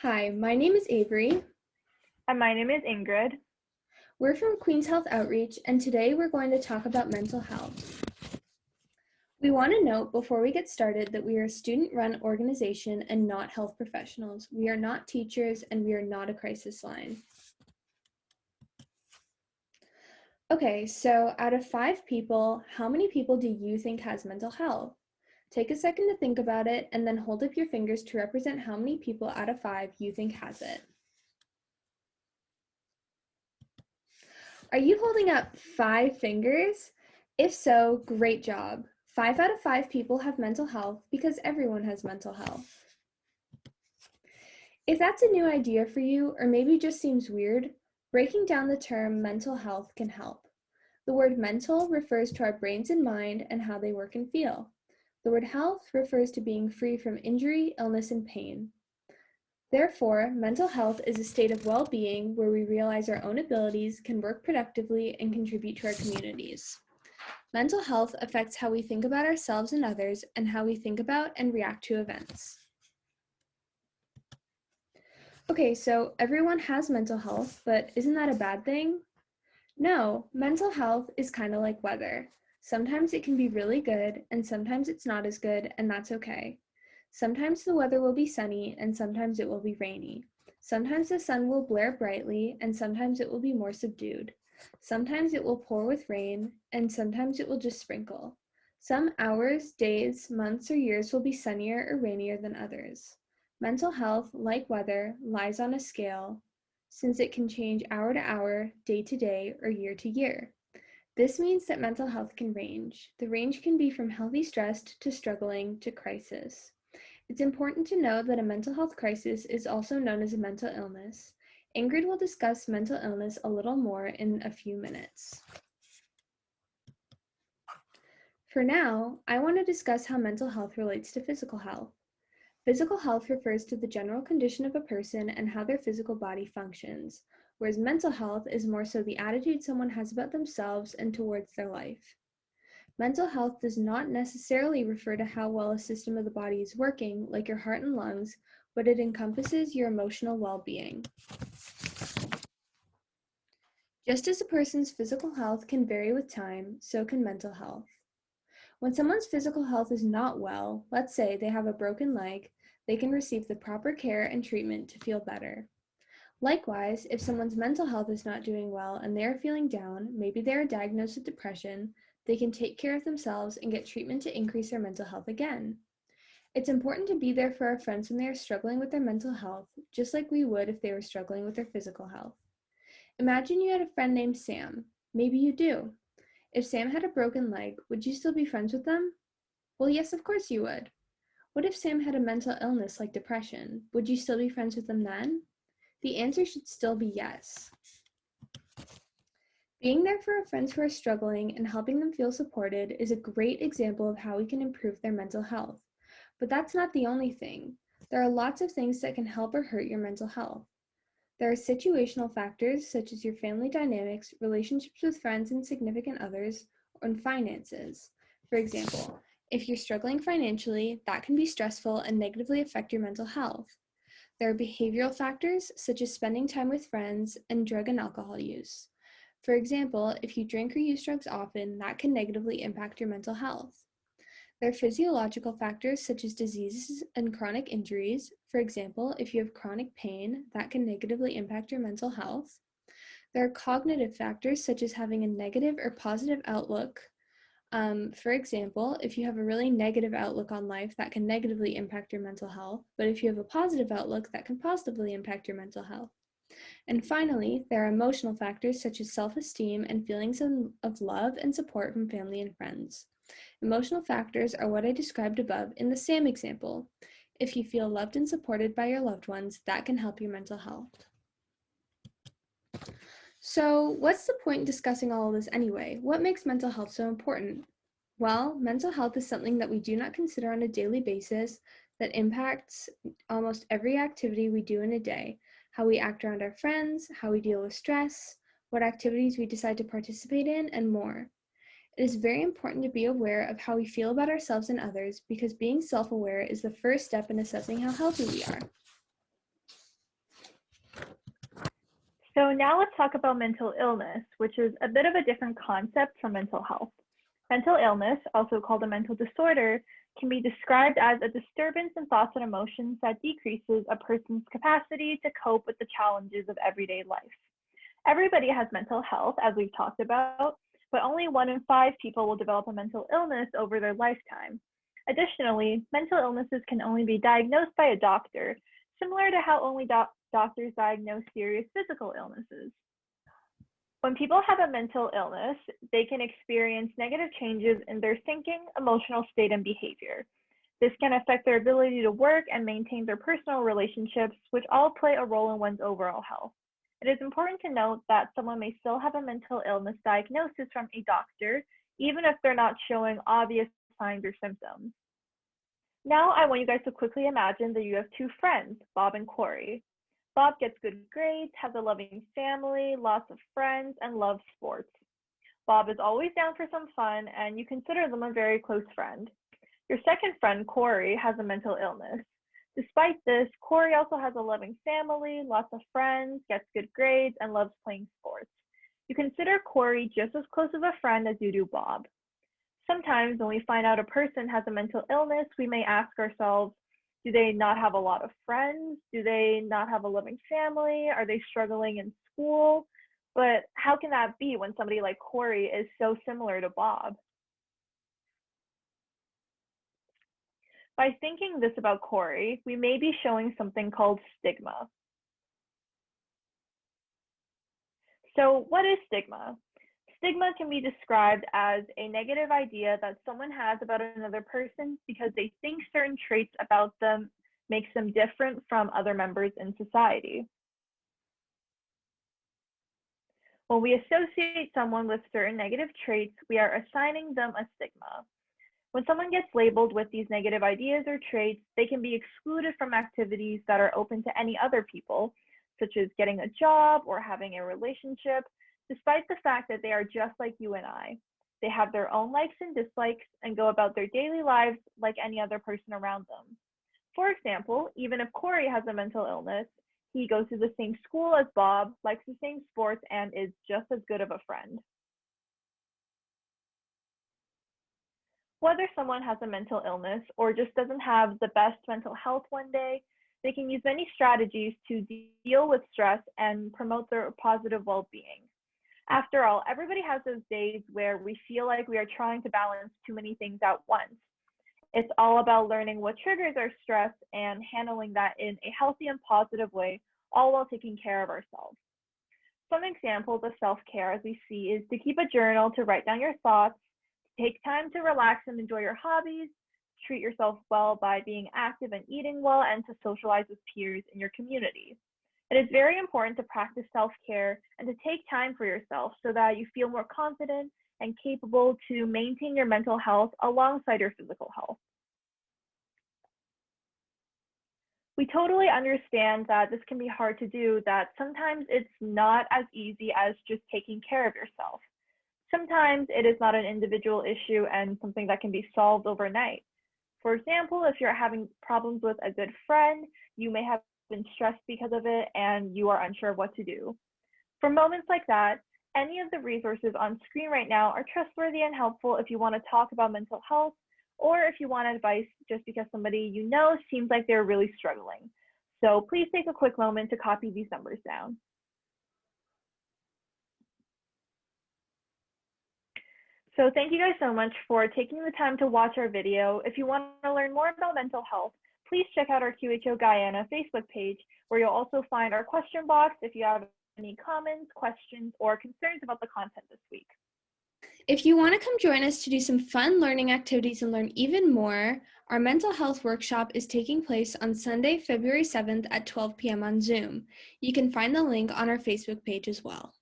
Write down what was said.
Hi, my name is Avery. And my name is Ingrid. We're from Queen's Health Outreach, and today we're going to talk about mental health. We want to note before we get started that we are a student-run organization and not health professionals. We are not teachers, and we are not a crisis line. Okay, so out of 5 people, how many people do you think has mental health? Take a second to think about it, and then hold up your fingers to represent how many people out of 5 you think has it. Are you holding up 5 fingers? If so, great job. 5 out of 5 people have mental health because everyone has mental health. If that's a new idea for you, or maybe just seems weird, breaking down the term mental health can help. The word mental refers to our brains and mind and how they work and feel. The word health refers to being free from injury, illness, and pain. Therefore, mental health is a state of well-being where we realize our own abilities, can work productively, and contribute to our communities. Mental health affects how we think about ourselves and others, and how we think about and react to events. Okay, so everyone has mental health, but isn't that a bad thing? No, mental health is kind of like weather. Sometimes it can be really good, and sometimes it's not as good, and that's okay. Sometimes the weather will be sunny, and sometimes it will be rainy. Sometimes the sun will blare brightly, and sometimes it will be more subdued. Sometimes it will pour with rain, and sometimes it will just sprinkle. Some hours, days, months, or years will be sunnier or rainier than others. Mental health, like weather, lies on a scale, since it can change hour to hour, day to day, or year to year. This means that mental health can range. The range can be from healthy stressed to struggling to crisis. It's important to know that a mental health crisis is also known as a mental illness. Ingrid will discuss mental illness a little more in a few minutes. For now, I want to discuss how mental health relates to physical health. Physical health refers to the general condition of a person and how their physical body functions, whereas mental health is more so the attitude someone has about themselves and towards their life. Mental health does not necessarily refer to how well a system of the body is working, like your heart and lungs, but it encompasses your emotional well-being. Just as a person's physical health can vary with time, so can mental health. When someone's physical health is not well, let's say they have a broken leg, they can receive the proper care and treatment to feel better. Likewise, if someone's mental health is not doing well and they are feeling down, maybe they are diagnosed with depression, they can take care of themselves and get treatment to increase their mental health again. It's important to be there for our friends when they are struggling with their mental health, just like we would if they were struggling with their physical health. Imagine you had a friend named Sam. Maybe you do. If Sam had a broken leg, would you still be friends with them? Well, yes, of course you would. What if Sam had a mental illness like depression? Would you still be friends with them then? The answer should still be yes. Being there for our friends who are struggling and helping them feel supported is a great example of how we can improve their mental health. But that's not the only thing. There are lots of things that can help or hurt your mental health. There are situational factors such as your family dynamics, relationships with friends and significant others, and finances. For example, if you're struggling financially, that can be stressful and negatively affect your mental health. There are behavioral factors such as spending time with friends and drug and alcohol use. For example, if you drink or use drugs often, that can negatively impact your mental health. There are physiological factors such as diseases and chronic injuries. For example, if you have chronic pain, that can negatively impact your mental health. There are cognitive factors such as having a negative or positive outlook. For example, if you have a really negative outlook on life, that can negatively impact your mental health. But if you have a positive outlook, that can positively impact your mental health. And finally, there are emotional factors such as self-esteem and feelings of love and support from family and friends. Emotional factors are what I described above in the Sam example. If you feel loved and supported by your loved ones, that can help your mental health. So, what's the point in discussing all of this anyway? What makes mental health so important? Well, mental health is something that we do not consider on a daily basis that impacts almost every activity we do in a day, how we act around our friends, how we deal with stress, what activities we decide to participate in, and more. It is very important to be aware of how we feel about ourselves and others because being self-aware is the first step in assessing how healthy we are. So now let's talk about mental illness, which is a bit of a different concept from mental health. Mental illness, also called a mental disorder, can be described as a disturbance in thoughts and emotions that decreases a person's capacity to cope with the challenges of everyday life. Everybody has mental health, as we've talked about, but only 1 in 5 people will develop a mental illness over their lifetime. Additionally, mental illnesses can only be diagnosed by a doctor, similar to how only doctors diagnose serious physical illnesses. When people have a mental illness, they can experience negative changes in their thinking, emotional state, and behavior. This can affect their ability to work and maintain their personal relationships, which all play a role in one's overall health. It is important to note that someone may still have a mental illness diagnosis from a doctor, even if they're not showing obvious signs or symptoms. Now I want you guys to quickly imagine that you have 2 friends, Bob and Corey. Bob gets good grades, has a loving family, lots of friends, and loves sports. Bob is always down for some fun, and you consider them a very close friend. Your second friend, Corey, has a mental illness. Despite this, Corey also has a loving family, lots of friends, gets good grades, and loves playing sports. You consider Corey just as close of a friend as you do Bob. Sometimes when we find out a person has a mental illness, we may ask ourselves, do they not have a lot of friends? Do they not have a loving family? Are they struggling in school? But how can that be when somebody like Corey is so similar to Bob? By thinking this about Corey, we may be showing something called stigma. So what is stigma? Stigma can be described as a negative idea that someone has about another person because they think certain traits about them makes them different from other members in society. When we associate someone with certain negative traits, we are assigning them a stigma. When someone gets labeled with these negative ideas or traits, they can be excluded from activities that are open to any other people, such as getting a job or having a relationship, despite the fact that they are just like you and I. They have their own likes and dislikes and go about their daily lives like any other person around them. For example, even if Corey has a mental illness, he goes to the same school as Bob, likes the same sports, and is just as good of a friend. Whether someone has a mental illness or just doesn't have the best mental health one day, they can use many strategies to deal with stress and promote their positive well-being. After all, everybody has those days where we feel like we are trying to balance too many things at once. It's all about learning what triggers our stress and handling that in a healthy and positive way, all while taking care of ourselves. Some examples of self-care as we see is to keep a journal to write down your thoughts, to take time to relax and enjoy your hobbies, treat yourself well by being active and eating well, and to socialize with peers in your community. It is very important to practice self-care and to take time for yourself so that you feel more confident and capable to maintain your mental health alongside your physical health. We totally understand that this can be hard to do, that sometimes it's not as easy as just taking care of yourself. Sometimes it is not an individual issue and something that can be solved overnight. For example, if you're having problems with a good friend, you may have been stressed because of it and you are unsure of what to do. For moments like that, any of the resources on screen right now are trustworthy and helpful if you want to talk about mental health or if you want advice just because somebody you know seems like they're really struggling. So please take a quick moment to copy these numbers down. So thank you guys so much for taking the time to watch our video. If you want to learn more about mental health, please check out our QHO Guyana Facebook page, where you'll also find our question box if you have any comments, questions, or concerns about the content this week. If you want to come join us to do some fun learning activities and learn even more, our mental health workshop is taking place on Sunday, February 7th at 12 p.m. on Zoom. You can find the link on our Facebook page as well.